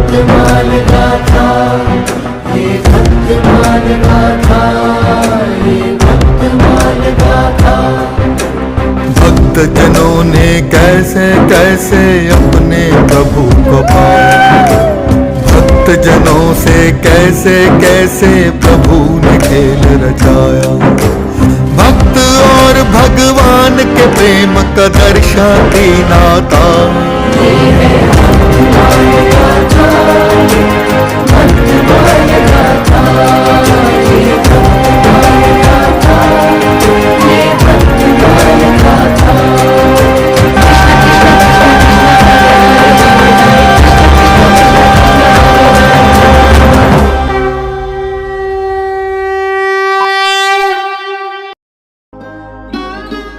भक्तमाल गाथा, ये भक्तमाल गाथा, ये भक्तमाल गाथा। भक्त जनों ने कैसे कैसे अपने प्रभु को पाया, भक्त जनों से कैसे कैसे प्रभु ने खेल रचाया। भक्त और भगवान के प्रेम का दर्शाती नाता, ये है भक्तमाल गाथा, भक्तमाल गाथा, ये भक्तमाल गाथा, ये भक्तमाल गाथा।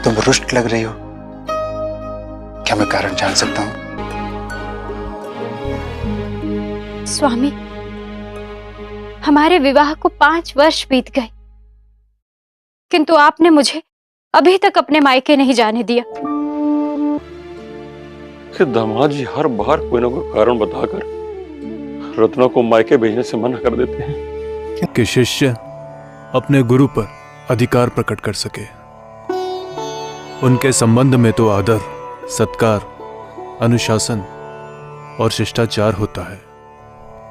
तुम रुष्ट लग रही हो, क्या मैं कारण जान सकता हूं? स्वामी, हमारे विवाह को 5 वर्ष बीत गए, किंतु आपने मुझे अभी तक अपने मायके नहीं जाने दिया। कि दामाद जी हर बार कोई ना कोई कारण बताकर रत्ना को मायके भेजने से मना कर देते हैं कि शिष्य अपने गुरु पर अधिकार प्रकट कर सके। उनके संबंध में तो आदर, सत्कार, अनुशासन और शिष्टाचार होता है।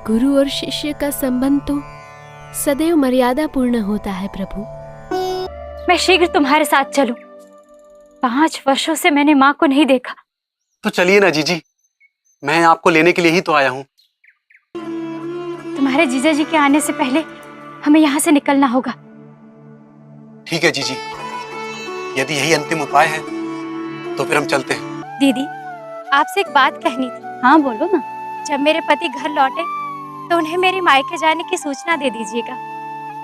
गुरु और शिष्य का संबंध तो सदैव मर्यादा पूर्ण होता है प्रभु। मैं शीघ्र तुम्हारे साथ चलूं। 5 वर्षों से मैंने माँ को नहीं देखा। तो चलिए ना जीजी, मैं आपको लेने के लिए ही तो आया हूं। तुम्हारे जीजा जी के आने से पहले हमें यहाँ से निकलना होगा। ठीक है जीजी, यदि यही अंतिम उपाय है तो फिर हम चलते हैं। दीदी, आपसे एक बात कहनी थी। हाँ बोलो ना। जब मेरे पति घर लौटे तो उन्हें मेरे मायके जाने की सूचना दे दीजिएगा।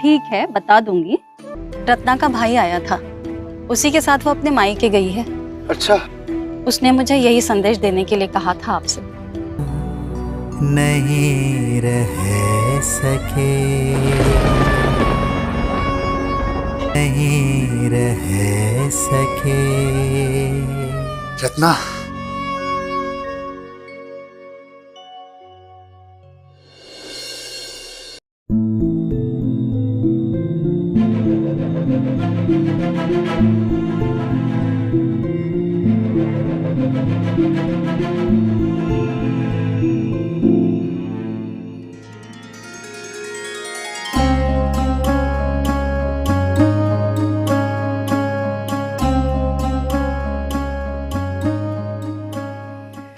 ठीक है, बता दूंगी। रत्ना का भाई आया था, उसी के साथ वो अपने मायके गई है। अच्छा। उसने मुझे यही संदेश देने के लिए कहा था आपसे। नहीं रह सके, नहीं रह सके। रत्ना,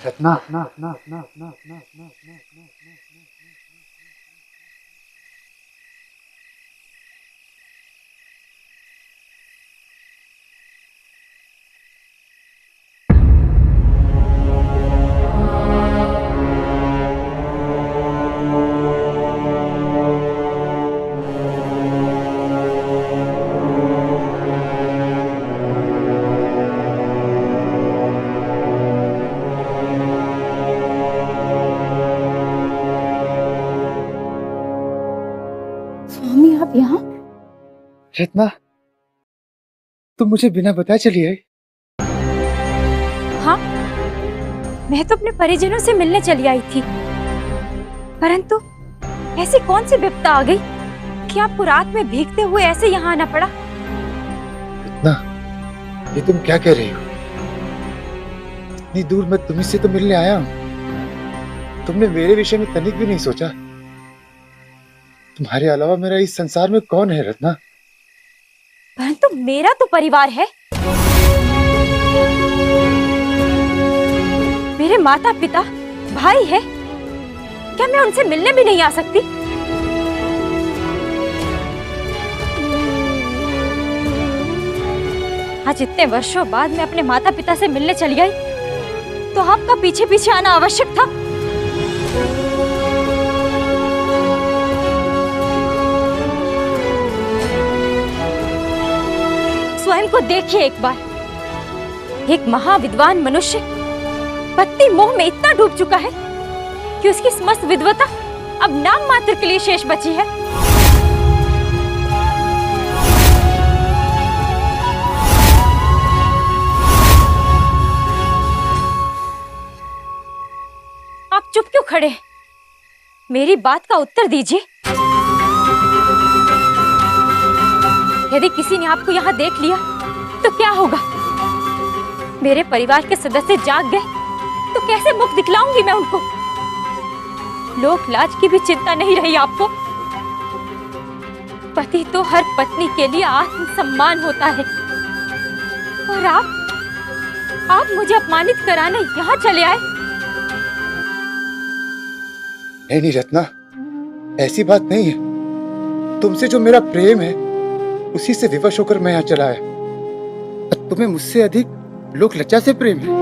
रत्ना, ना ना ना ना ना ना ना ना। आप यहाँ? रत्ना, तुम मुझे बिना बताए चली आई? हाँ, मैं तो अपने परिजनों से मिलने चली आई थी, परंतु ऐसी कौन सी विपदा आ गई कि आपको रात में भीगते हुए ऐसे यहाँ आना पड़ा? रत्ना, ये तुम क्या कह रही हो? इतनी दूर मैं तुम्ही से तो मिलने आया हूँ। तुमने मेरे विषय में तनिक भी नहीं सोचा। तुम्हारे अलावा मेरा इस संसार में कौन है रत्ना? परंतु मेरा तो परिवार है। मेरे माता पिता, भाई है। क्या मैं उनसे मिलने भी नहीं आ सकती? आज इतने वर्षों बाद मैं अपने माता पिता से मिलने चली आई, तो आपका पीछे पीछे आना आवश्यक था। स्वयं को देखिए एक बार। एक महाविद्वान मनुष्य पत्नी मोह में इतना डूब चुका है कि उसकी समस्त विद्वता अब नाम मात्र के लिए शेष बची है। आप चुप क्यों खड़े हैं? मेरी बात का उत्तर दीजिए। यदि किसी ने आपको यहाँ देख लिया तो क्या होगा? मेरे परिवार के सदस्य जाग गए तो कैसे मुख दिखलाऊंगी मैं उनको? लोक लाज की भी चिंता नहीं रही आपको? पति तो हर पत्नी के लिए आत्मसम्मान होता है, और आप मुझे अपमानित कराने यहाँ चले आए। नहीं रत्ना, ऐसी बात नहीं है। तुमसे जो मेरा प्रेम है उसी से विवश होकर मैं यहाँ चला आया। तुम्हें मुझसे अधिक लोक लज्जा से प्रेम है।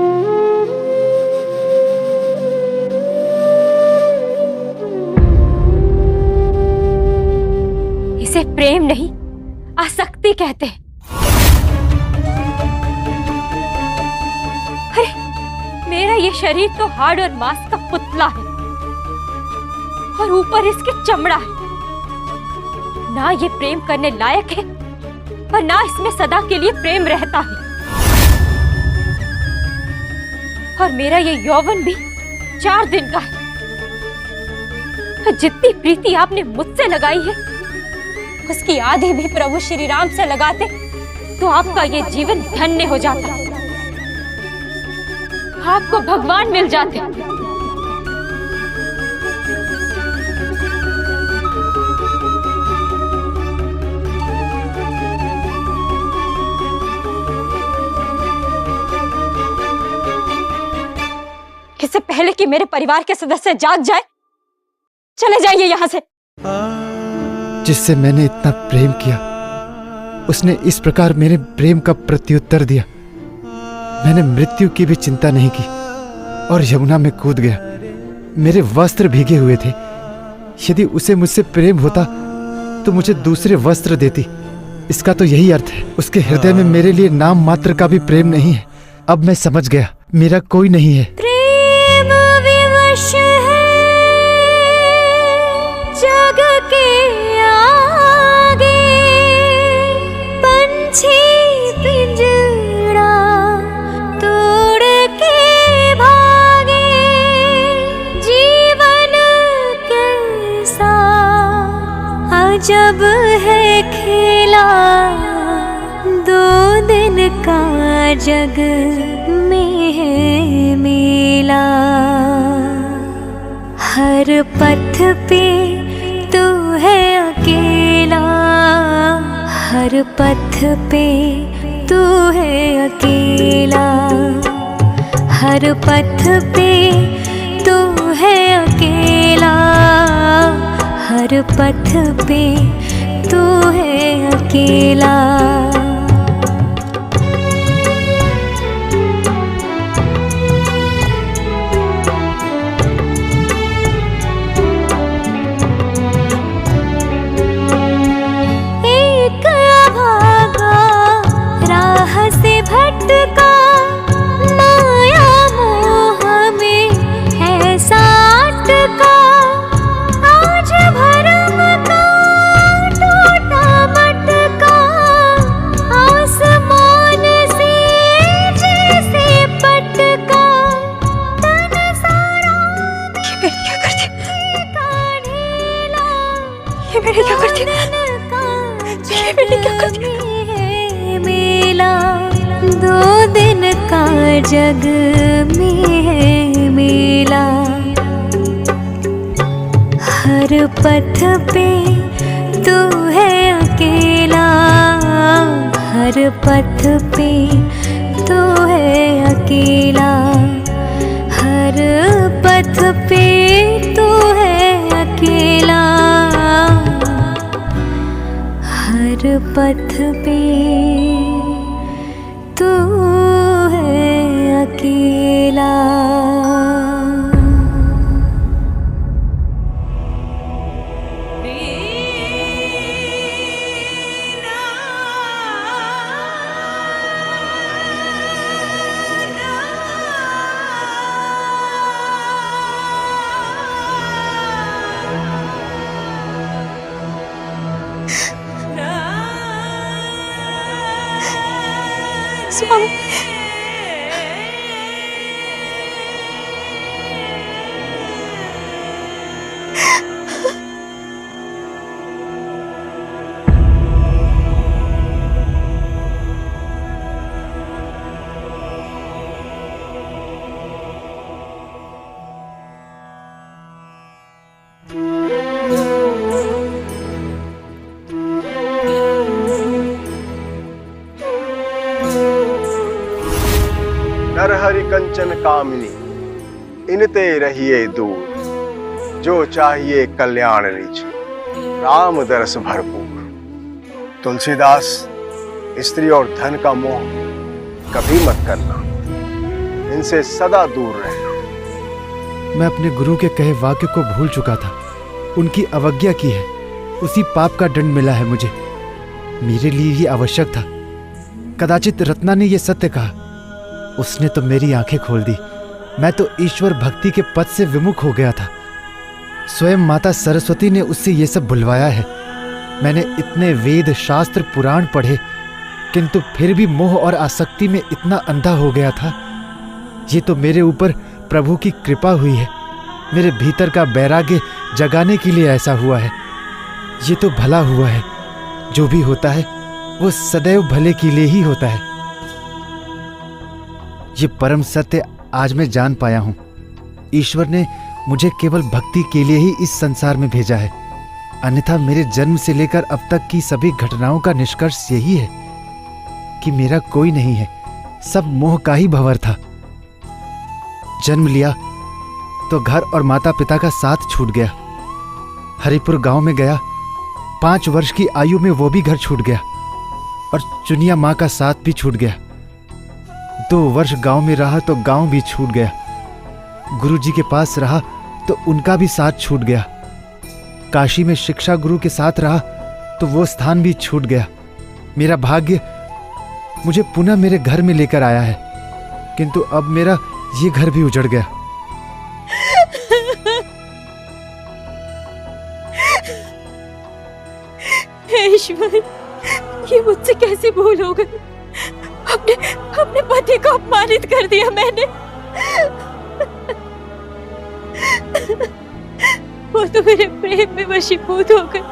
इसे प्रेम नहीं, आसक्ति कहते हैं। अरे मेरा ये शरीर तो हाड़ और मांस का पुतला है, और ऊपर इसके चमड़ा है। ना ये प्रेम करने लायक है और ना इसमें सदा के लिए प्रेम रहता है। और मेरा ये यौवन भी 4 दिन का है। जितनी प्रीति आपने मुझसे लगाई है उसकी आधी भी प्रभु श्री राम से लगाते तो आपका ये जीवन धन्य हो जाता, आपको भगवान मिल जाते। इससे पहले कि मेरे परिवार के सदस्य जाग जाए, चले जाइए यहाँ से। जिससे मैंने इतना प्रेम किया उसने इस प्रकार मेरे प्रेम का प्रत्युत्तर दिया। मैंने मृत्यु की भी चिंता नहीं की और यमुना में कूद गया। मेरे वस्त्र भीगे हुए थे। यदि उसे मुझसे प्रेम होता तो मुझे दूसरे वस्त्र देती। इसका तो यही अर्थ है, उसके हृदय में मेरे लिए नाम मात्र का भी प्रेम नहीं है। अब मैं समझ गया, मेरा कोई नहीं है। प्रेम विवश है जग के आगे, पंछी पिंजरा तोड़ के भागे। जीवन कैसा अजब है खेला, 2 दिन का जग में है मेला। हर पथ पे तू है अकेला, हर पथ पे तू है अकेला, हर पथ पे तू है अकेला, हर पथ पे तू है अकेला। भटका माया मोह में ऐसा अटका, आज भरम का टूटा मटका। आसमान से जैसे पटका, तन सारा ये क्या करती? ये मैंने क्या करती? ये मैंने क्या करती? मेला 2 दिन का जग में है मेला। हर पथ पे तू है अकेला, हर पथ पे तू है अकेला, हर पथ पे तू है अकेला, हर पथ पे तू है अकेला। नर हरि कंचन कामिनी, इनते रहिए दूर, जो चाहिए कल्याण निज, राम दरस भरपूर। तुलसीदास, स्त्री और धन का मोह कभी मत करना, इनसे सदा दूर रहना। मैं अपने गुरु के कहे वाक्य को भूल चुका था, उनकी अवज्ञा की है, उसी पाप का दंड मिला है मुझे। मेरे लिए ही आवश्यक था। कदाचित रत्ना ने यह सत्य कहा, उसने तो मेरी आंखें खोल दी। मैं तो ईश्वर भक्ति के पथ से विमुख हो गया था। स्वयं माता सरस्वती ने उससे यह सब भुलवाया है। मैंने इतने वेद शास्त्र पुराण पढ़े, किंतु फिर भी मोह और आसक्ति में इतना अंधा हो गया था। ये तो मेरे ऊपर प्रभु की कृपा हुई है। मेरे भीतर का वैराग्य जगाने के लिए ऐसा हुआ है। ये तो भला हुआ है। जो भी होता है वो सदैव भले के लिए ही होता है। ये परम सत्य आज मैं जान पाया हूं। ईश्वर ने मुझे केवल भक्ति के लिए ही इस संसार में भेजा है, अन्यथा मेरे जन्म से लेकर अब तक की सभी घटनाओं का निष्कर्ष यही है कि मेरा कोई नहीं है, सब मोह का ही भंवर था। जन्म लिया तो घर और माता पिता का साथ छूट गया। हरिपुर गांव में गया, 5 वर्ष की आयु में वो भी घर छूट गया और चुनिया माँ का साथ भी छूट गया। 2 वर्ष गांव में रहा तो गांव भी छूट गया। गुरुजी के पास रहा तो उनका भी साथ छूट गया। काशी में शिक्षा गुरु के साथ रहा तो वो स्थान भी छूट गया। मेरा भाग्य मुझे पुनः मेरे घर में लेकर आया है, किंतु अब मेरा ये घर भी उजड़ गया। ईश्वर, ये मुझसे कैसे भूल हो गई। अपने पति को अपमानित कर दिया मैंने। वो तो मेरे प्रेम में वशीभूत होकर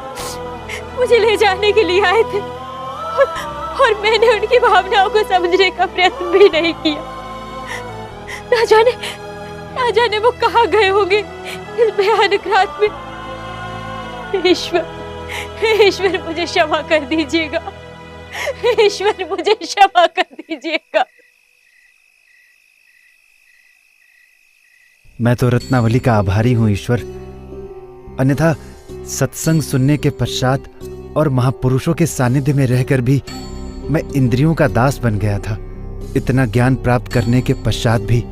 मुझे ले जाने के लिए आए थे और मैंने उनकी भावनाओं को समझने का प्रयत्न भी नहीं किया। ना जाने वो कहाँ गए होंगे इस भयानक रात में। ईश्वर मुझे क्षमा कर दीजिएगा। ईश्वर मुझे क्षमा कर दीजिएगा। मैं तो रत्नावली का आभारी हूं ईश्वर, अन्यथा सत्संग सुनने के पश्चात और महापुरुषों के सानिध्य में रहकर भी मैं इंद्रियों का दास बन गया था। इतना ज्ञान प्राप्त करने के पश्चात भी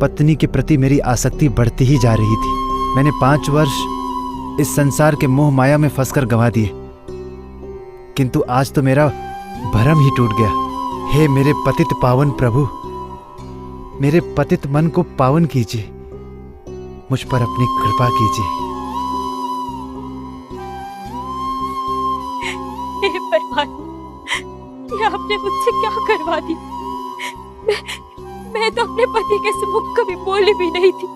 पत्नी के प्रति मेरी आसक्ति बढ़ती ही जा रही थी। मैंने 5 वर्ष इस संसार के मोह माया में फंसकर गंवा दिए, किंतु आज तो मेरा भरम ही टूट गया। हे मेरे पतित पावन प्रभु, मेरे पतित मन को पावन कीजिए, मुझ पर अपनी कृपा कीजिए। हे परमात्मा, ये आपने मुझसे क्या करवा दी। मैं तो अपने पति के सम्मुख कभी बोली भी नहीं थी।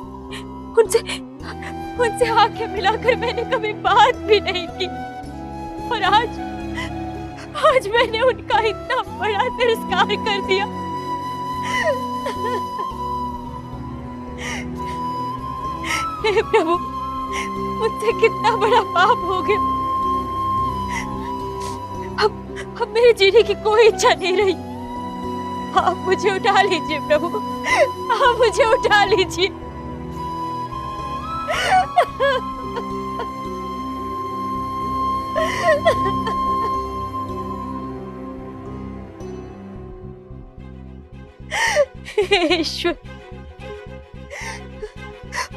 उनसे आंखें मिलाकर मैंने कभी बात भी नहीं की, और आज मैंने उनका इतना बड़ा तिरस्कार कर दिया। हे प्रभु, मुझसे कितना बड़ा पाप हो गया। अब मेरे जीने की कोई इच्छा नहीं रही। आप मुझे उठा लीजिए प्रभु, आप मुझे उठा लीजिए। ईश्वर,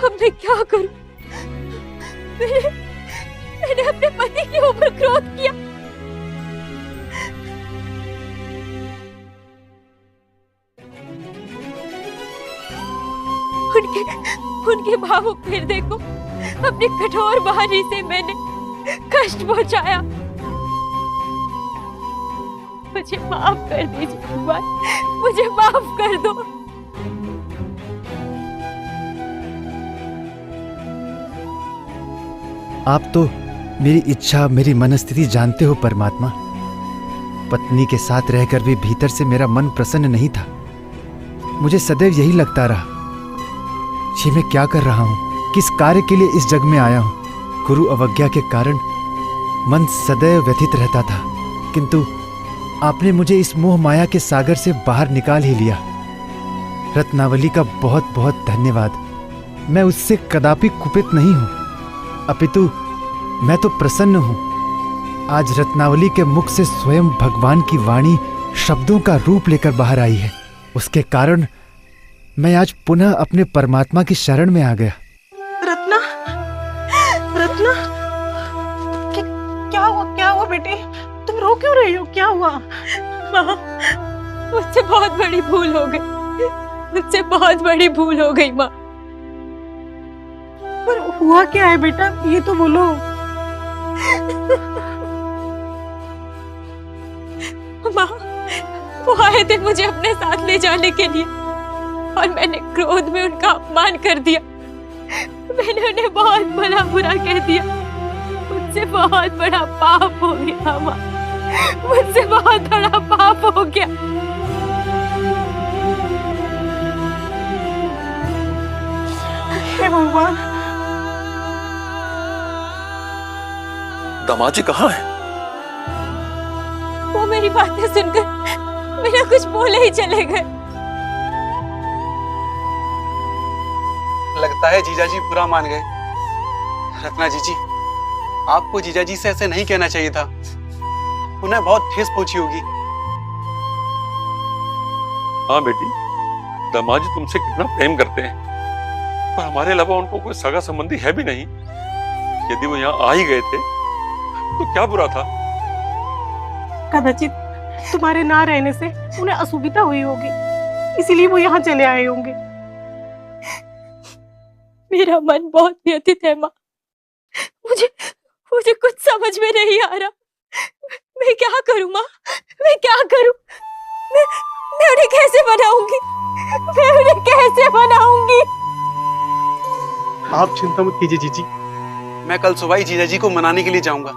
अब मैं क्या करूं? मैंने अपने पति के ऊपर क्रोध किया। उनके भावुक हृदय को अपनी कठोर वाणी से मैंने कष्ट पहुंचाया। मुझे माफ कर दीजिए भगवान, मुझे माफ कर दो। आप तो मेरी इच्छा, मेरी मनस्थिति जानते हो परमात्मा। पत्नी के साथ रहकर भी भीतर से मेरा मन प्रसन्न नहीं था। मुझे सदैव यही लगता रहा, ये मैं क्या कर रहा हूं, किस कार्य के लिए इस जग में आया हूं। गुरु अवज्ञा के कारण मन सदैव व्यथित रहता था, किंतु आपने मुझे इस मोह माया के सागर से बाहर निकाल ही लिया। रत्नावली का बहुत बहुत धन्यवाद। मैं उससे कदापि कुपित नहीं हूं, अपितु मैं तो प्रसन्न हूं। आज रत्नावली के मुख से स्वयं भगवान की वाणी शब्दों का रूप लेकर बाहर आई है। उसके कारण मैं आज पुनः अपने परमात्मा की शरण में आ गया। रत्ना, रत्ना, क्या हुआ बेटे? तुम रो क्यों रही हो? क्या हुआ? माँ, मुझसे बहुत बड़ी भूल हो गई, मुझसे बहुत बड़ी भूल हो गई माँ। पर हुआ क्या है बेटा, ये तो बोलो। माँ, वो आए थे मुझे अपने साथ ले जाने के लिए और मैंने क्रोध में उनका अपमान कर दिया। मैंने उन्हें बहुत भला बुरा कह दिया। मुझसे बहुत बड़ा पाप हो गया माँ, मुझसे बहुत बड़ा पाप हो गया। हे भगवान, दामाद जी कहाँ है? वो मेरी बातें सुनकर बिना कुछ बोले ही चले गए। लगता है जीजाजी बुरा मान गए। रत्ना जी, आपको जीजाजी से ऐसे नहीं कहना चाहिए था, उन्हें बहुत ठेस पहुंची होगी। हाँ बेटी, दामाद जी तुमसे कितना प्रेम करते हैं, पर हमारे अलावा उनको कोई सगा संबंधी है भी नहीं। यदि वो यहाँ आ ही गए थे तो क्या बुरा था? कदाचित तुम्हारे ना रहने से उन्हें असुविधा हुई होगी, इसीलिए वो यहाँ चले आए होंगे। मेरा मन बहुत व्यथित है माँ, मुझे कुछ समझ में नहीं आ रहा। मैं क्या करूँ माँ, मैं क्या करूँ? मैं उन्हें कैसे बनाऊंगी? मैं उन्हें कैसे बनाऊंगी? आप चिंता मत कीजिए जीजी, मैं कल सुबह ही जीजाजी को मनाने के लिए जाऊंगा।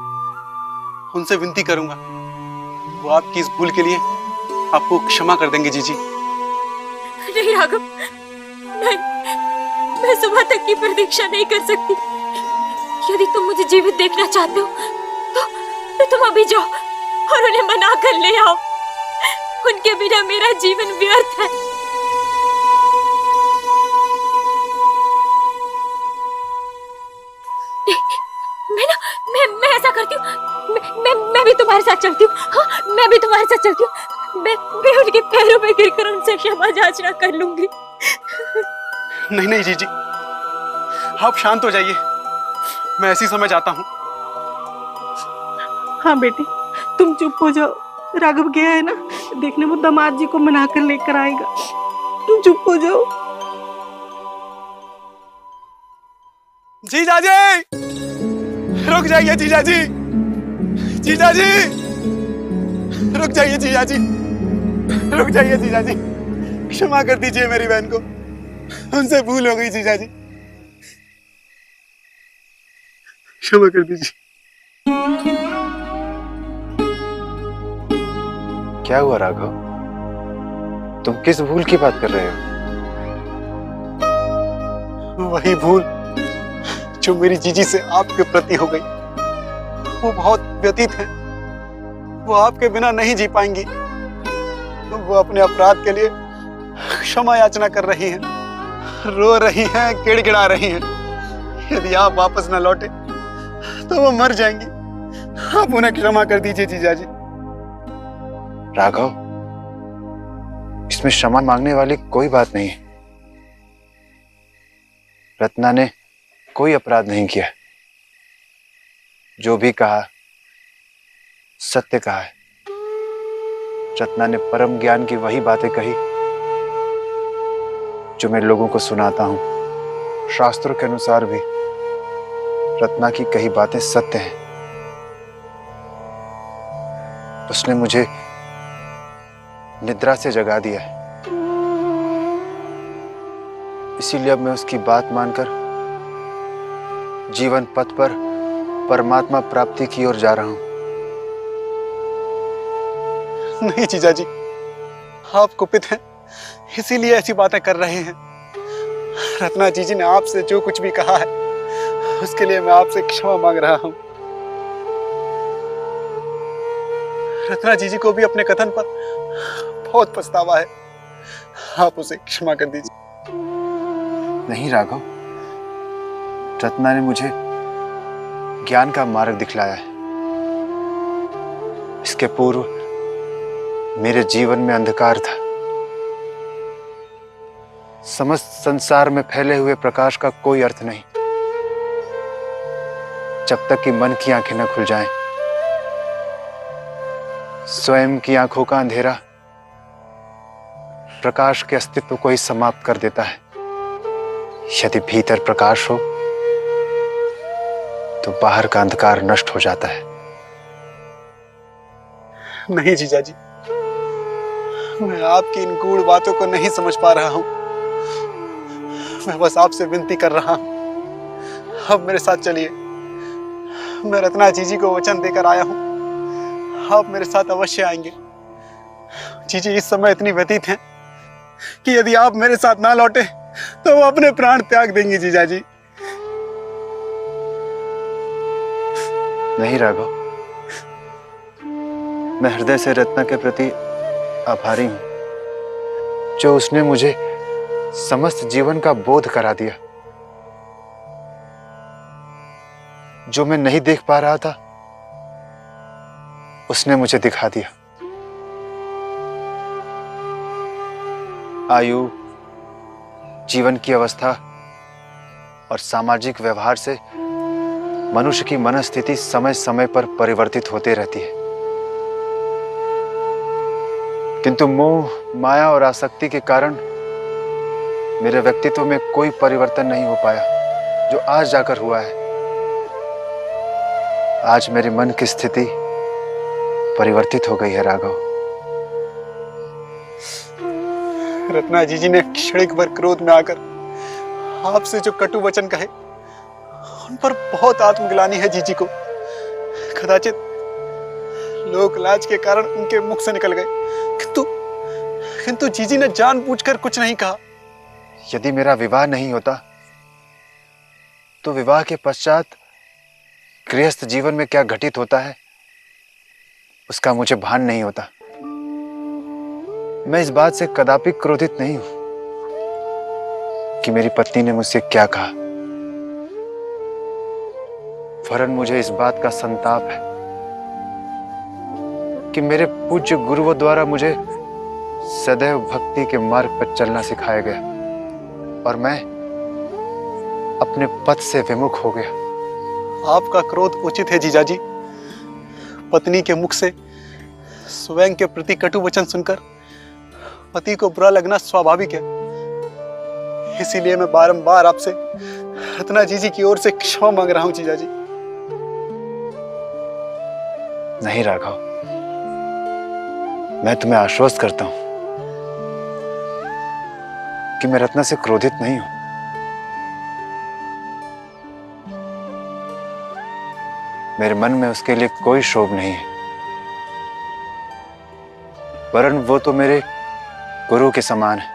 उनसे विनती करूंगा, वो आपकी इस भूल के लिए आपको क्षमा कर देंगे जीजी। नहीं राघव, मैं सुबह तक की प्रतीक्षा नहीं कर सकती। यदि तुम मुझे जीवित देखना चाहते हो तो तुम अभी जाओ और उन्हें मना कर ले आओ। उनके बिना मेरा जीवन व्यर्थ है। मैं ऐसा करती हूँ, मैं भी तुम्हारे साथ चलती हूँ। हाँ, मैं भी तुम्हारे साथ चलती हूँ। मैं उनके पैरों पे गिरकर उनसे क्षमा याचना कर लूंगी। नहीं जीजी, आप शांत हो जाइए, मैं ऐसी समय जाता हूँ। हाँ बेटी, तुम चुप हो जाओ। राघव गया है ना, देखने वो दामाद जी को मना कर लेकर आएगा। तुम चुप हो जाओ। जीजाजी, रुक जाइए जीजाजी, जीजाजी, रुक जाइए जीजाजी, रुक जाइए जीजाजी, क्षमा कर दीजिए मेरी बहन को, उनसे भूल हो गई जीजाजी, क्षमा कर दीजिए। क्या हुआ राघव, तुम किस भूल की बात कर रहे हो? वही भूल जो मेरी जीजी से आपके प्रति हो गई। वो बहुत व्यतीत है, वो आपके बिना नहीं जी पाएंगी। तो वो अपने अपराध के लिए क्षमा याचना कर रही हैं, रो रही हैं, गिड़गिड़ा रही हैं। यदि आप वापस न लौटे तो वो मर जाएंगी। आप उन्हें क्षमा कर दीजिए जीजाजी। राघव, इसमें क्षमा मांगने वाली कोई बात नहीं है। रत्ना ने कोई अपराध नहीं किया, जो भी कहा सत्य कहा है। रत्ना ने परम ज्ञान की वही बातें कही जो मैं लोगों को सुनाता हूं। शास्त्रों के अनुसार भी रत्ना की कही बातें सत्य हैं। उसने मुझे निद्रा से जगा दिया है, इसीलिए अब मैं उसकी बात मानकर जीवन पथ पर परमात्मा प्राप्ति की ओर जा रहा हूं। नहीं जीजाजी, आप कुपित हैं, इसीलिए ऐसी बातें कर रहे हैं। रत्ना जीजी ने आपसे जो कुछ भी कहा है उसके लिए मैं आपसे क्षमा मांग रहा हूं। रत्ना जीजी को भी अपने कथन पर बहुत पछतावा है। आप उसे क्षमा कर दीजिए। नहीं राघव, रत्ना ने मुझे ज्ञान का मार्ग दिखलाया है। इसके पूर्व मेरे जीवन में अंधकार था। समस्त संसार में फैले हुए प्रकाश का कोई अर्थ नहीं जब तक कि मन की आंखें न खुल जाएं। स्वयं की आंखों का अंधेरा प्रकाश के अस्तित्व को ही समाप्त कर देता है। यदि भीतर प्रकाश हो तो बाहर का अंधकार नष्ट हो जाता है। नहीं जीजाजी, मैं आपकी इन गूढ़ बातों को नहीं समझ पा रहा हूं। मैं बस आपसे विनती कर रहा हूं, अब मेरे साथ चलिए। मैं रत्ना जीजी को वचन देकर आया हूं, आप मेरे साथ अवश्य आएंगे। जीजी इस समय इतनी व्यतीत हैं कि यदि आप मेरे साथ ना लौटे तो वो अपने प्राण त्याग देंगी। जीजाजी नहीं राघव, मैं हृदय से रत्ना के प्रति आभारी हूं जो उसने मुझे समस्त जीवन का बोध करा दिया। जो मैं नहीं देख पा रहा था उसने मुझे दिखा दिया। आयु, जीवन की अवस्था और सामाजिक व्यवहार से मनुष्य की मनस्थिति समय समय पर परिवर्तित होते रहती है, किंतु मोह, माया और आसक्ति के कारण मेरे व्यक्तित्व में कोई परिवर्तन नहीं हो पाया जो आज जाकर हुआ है। आज मेरे मन की स्थिति परिवर्तित हो गई है राघव। रत्ना जीजी ने क्षणिक भर क्रोध में आकर आपसे जो कटु वचन कहे उन पर बहुत आत्मग्लानि है जीजी को। कदाचित लोक लाज के कारण उनके मुख से निकल गए, किंतु जीजी ने जानबूझकर कुछ नहीं कहा। यदि मेरा विवाह नहीं होता तो विवाह के पश्चात गृहस्थ जीवन में क्या घटित होता है उसका मुझे भान नहीं होता। मैं इस बात से कदापि क्रोधित नहीं हूं कि मेरी पत्नी ने मुझसे क्या कहा, वरन मुझे इस बात का संताप है कि मेरे पूज्य गुरुओं द्वारा मुझे सदैव भक्ति के मार्ग पर चलना सिखाया गया और मैं अपने पथ से विमुख हो गया। आपका क्रोध उचित है जीजाजी। पत्नी के मुख से स्वयं के प्रति कटु वचन सुनकर पति को बुरा लगना स्वाभाविक है। इसीलिए मैं बारंबार आपसे रत्ना जीजी की ओर से क्षमा मांग रहा हूं जीजाजी। नहीं राघव, मैं तुम्हें आश्वस्त करता हूं कि मैं रत्ना से क्रोधित नहीं हूं। मेरे मन में उसके लिए कोई क्षोभ नहीं है, वरन वो तो मेरे गुरु के समान है।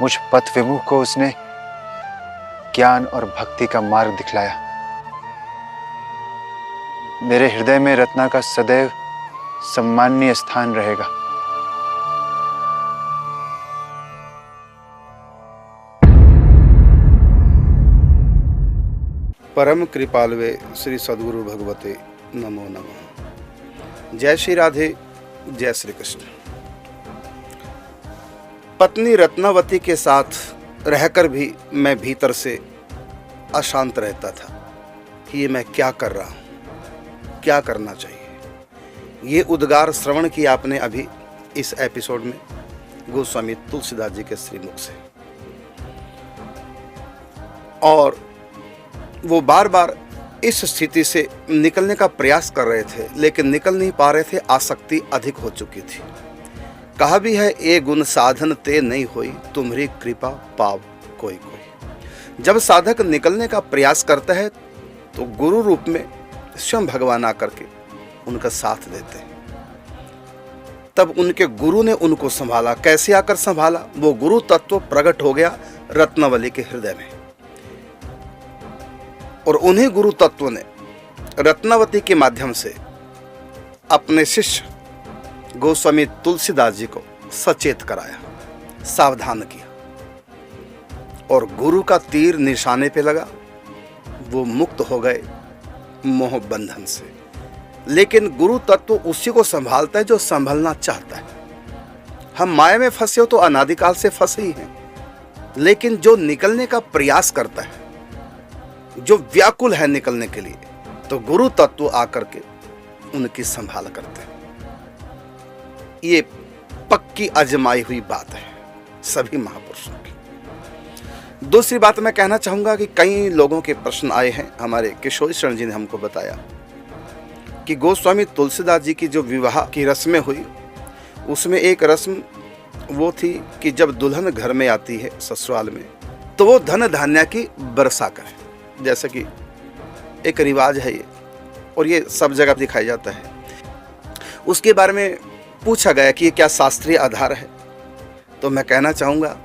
मुझ पथ विमुख को उसने ज्ञान और भक्ति का मार्ग दिखलाया। मेरे हृदय में रत्ना का सदैव सम्माननीय स्थान रहेगा। परम कृपालवे श्री सद्गुरु भगवते नमो नमः। जय श्री राधे, जय श्री कृष्ण। पत्नी रत्नावती के साथ रहकर भी मैं भीतर से अशांत रहता था कि ये मैं क्या कर रहा हूँ, क्या करना चाहिए। ये उद्गार श्रवण किया आपने अभी इस एपिसोड में गोस्वामी तुलसीदास जी के श्रीमुख से, और वो बार बार इस स्थिति से निकलने का प्रयास कर रहे थे लेकिन निकल नहीं पा रहे थे। आसक्ति अधिक हो चुकी थी। कहा भी है, ए गुण साधन ते नहीं होई, तुम्हारी कृपा पाव कोई कोई। जब साधक निकलने का प्रयास करता है तो गुरु रूप में स्वयं भगवान आकर के उनका साथ देते हैं। तब उनके गुरु ने उनको संभाला। कैसे आकर संभाला? वो गुरु तत्व प्रकट हो गया रत्नावली के हृदय में, और उन्हीं गुरु तत्व ने रत्नावती के माध्यम से अपने शिष्य गोस्वामी तुलसीदास जी को सचेत कराया। सावधान किया और गुरु का तीर निशाने पे लगा। वो मुक्त हो गए मोह बंधन से। लेकिन गुरु तत्व उसी को संभालता है जो संभलना चाहता है। हम माया में फंसे हो तो अनादिकाल से फंसे ही हैं, लेकिन जो निकलने का प्रयास करता है, जो व्याकुल है निकलने के लिए, तो गुरु तत्व आकर के उनकी संभाल करते हैं। ये पक्की आजमाई हुई बात है सभी महापुरुषों की। दूसरी बात मैं कहना चाहूंगा कि कई लोगों के प्रश्न आए हैं। हमारे किशोरी शरण जी ने हमको बताया कि गोस्वामी तुलसीदास जी की जो विवाह की रस्में हुई, उसमें एक रस्म वो थी कि जब दुल्हन घर में आती है ससुराल में, तो वो धन धान्य की वर्षा करे। जैसे कि एक रिवाज है ये, और ये सब जगह दिखाई जाता है। उसके बारे में पूछा गया कि ये क्या शास्त्रीय आधार है। तो मैं कहना चाहूँगा,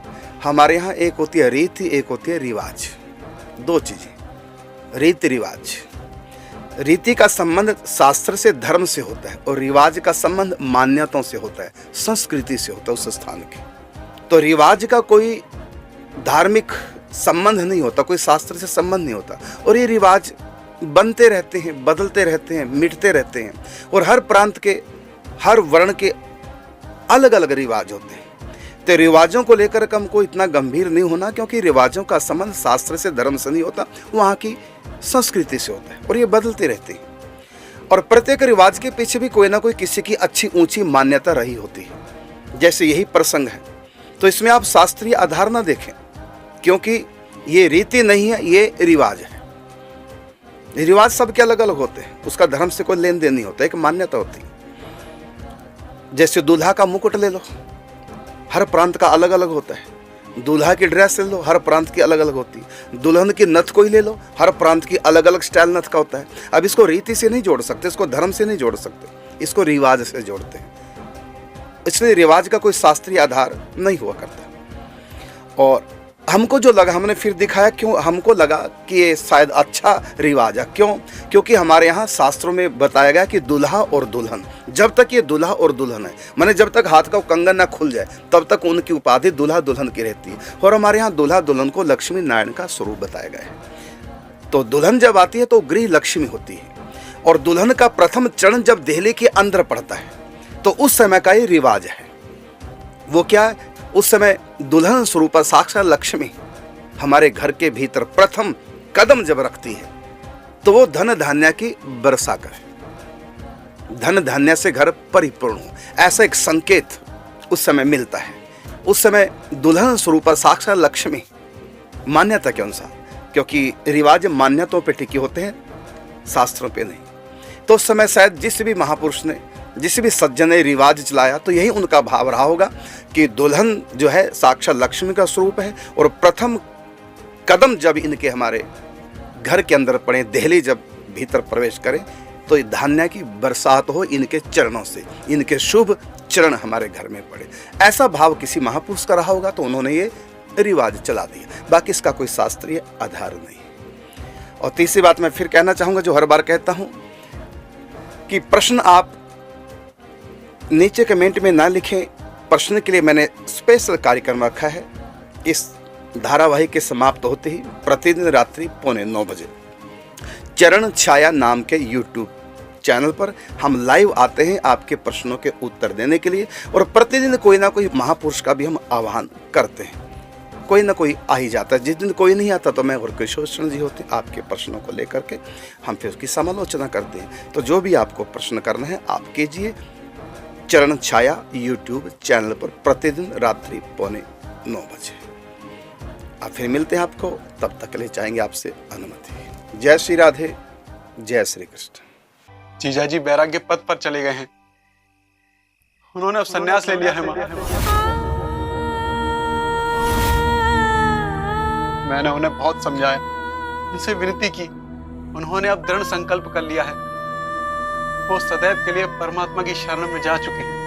हमारे यहाँ एक होती है रीति, एक होती है रिवाज। दो चीज़ें, रीति रिवाज। रीति का संबंध शास्त्र से, धर्म से होता है, और रिवाज का संबंध मान्यताओं से होता है, संस्कृति से होता है उस स्थान की। तो रिवाज का कोई धार्मिक संबंध नहीं होता, कोई शास्त्र से संबंध नहीं होता, और ये रिवाज बनते रहते हैं, बदलते रहते हैं, मिटते रहते हैं, और हर प्रांत के, हर वर्ण के अलग अलग रिवाज होते हैं। तो रिवाजों को लेकर हमको इतना गंभीर नहीं होना, क्योंकि रिवाजों का संबंध शास्त्र से, धर्म से नहीं होता, वहाँ की संस्कृति से होता है, और ये बदलते रहते हैं। और प्रत्येक रिवाज के पीछे भी कोई ना कोई किसी की अच्छी ऊंची मान्यता रही होती है। जैसे यही प्रसंग है, तो इसमें आप शास्त्रीय आधार ना देखें, क्योंकि ये रीति नहीं है, ये रिवाज है। रिवाज सबके अलग अलग होते हैं, उसका धर्म से कोई लेन देन नहीं होता, एक मान्यता होती है। जैसे दूल्हा का मुकुट ले लो, हर प्रांत का अलग अलग होता है। दूल्हा की ड्रेस ले लो, हर प्रांत की अलग अलग होती है। दुल्हन की नथ कोई ले लो, हर प्रांत की अलग अलग स्टाइल नथ का होता है। अब इसको रीति से नहीं जोड़ सकते, इसको धर्म से नहीं जोड़ सकते, इसको रिवाज से जोड़ते हैं। इसलिए रिवाज का कोई शास्त्रीय आधार नहीं हुआ करता। और हमको जो लगा, हमने फिर दिखाया क्यों हमको लगा कि ये शायद अच्छा रिवाज है। क्यों? क्योंकि हमारे यहाँ शास्त्रों में बताया गया कि दूल्हा और दुल्हन, जब तक ये दूल्हा और दुल्हन है, माने जब तक हाथ का कंगन ना खुल जाए, तब तक उनकी उपाधि दूल्हा दुल्हन की रहती है। और हमारे यहाँ दूल्हा दुल्हन को लक्ष्मी नारायण का स्वरूप बताया गया है। तो दुल्हन जब आती है तो गृह लक्ष्मी होती है, और दुल्हन का प्रथम चरण जब देहली के अंदर पड़ता है, तो उस समय का ये रिवाज है। वो क्या है? उस समय दुल्हन स्वरूप साक्षात लक्ष्मी हमारे घर के भीतर प्रथम कदम जब रखती है, तो वो धन धान्य की वर्षा करे, धन धान्य से घर परिपूर्ण हो, ऐसा एक संकेत उस समय मिलता है। उस समय दुल्हन स्वरूप साक्षात लक्ष्मी, मान्यता के अनुसार, क्योंकि रिवाज मान्यताओं पे टिके होते हैं, शास्त्रों पे नहीं। तो उस समय शायद जिस भी महापुरुष ने, जिस भी सज्जन ने रिवाज चलाया, तो यही उनका भाव रहा होगा कि दुल्हन जो है साक्षात लक्ष्मी का स्वरूप है, और प्रथम कदम जब इनके हमारे घर के अंदर पड़े, देहली जब भीतर प्रवेश करें, तो धान्य की बरसात हो इनके चरणों से, इनके शुभ चरण हमारे घर में पड़े। ऐसा भाव किसी महापुरुष का रहा होगा, तो उन्होंने ये रिवाज चला दिया। बाकी इसका कोई शास्त्रीय आधार नहीं। और तीसरी बात मैं फिर कहना चाहूँगा, जो हर बार कहता हूँ, कि प्रश्न आप नीचे कमेंट में ना लिखें। प्रश्न के लिए मैंने स्पेशल कार्यक्रम रखा है। इस धारावाहिक के समाप्त होते ही प्रतिदिन रात्रि 9:15 बजे चरण छाया नाम के YouTube चैनल पर हम लाइव आते हैं आपके प्रश्नों के उत्तर देने के लिए, और प्रतिदिन कोई ना कोई महापुरुष का भी हम आह्वान करते हैं। कोई ना कोई आ ही जाता है। जिस दिन कोई नहीं आता तो मैं और किशोर शरण जी होते, आपके प्रश्नों को लेकर के हम फिर उसकी समालोचना करते हैं। तो जो भी आपको प्रश्न करना है आप कीजिए चरण छाया YouTube चैनल पर प्रतिदिन रात्रि 9:15 बजे। आप फिर मिलते हैं आपको, तब तक के लिए चाहेंगे आपसे अनुमति। जय श्री राधे, जय श्री कृष्ण। जीजा जी वैराग्य पथ पर चले गए हैं, उन्होंने अब संन्यास ले लिया है। मैंने उन्हें बहुत समझाया, उनसे विनती की, उन्होंने अब दृढ़ संकल्प कर लिया है। वो सदैव के लिए परमात्मा की शरण में जा चुके हैं।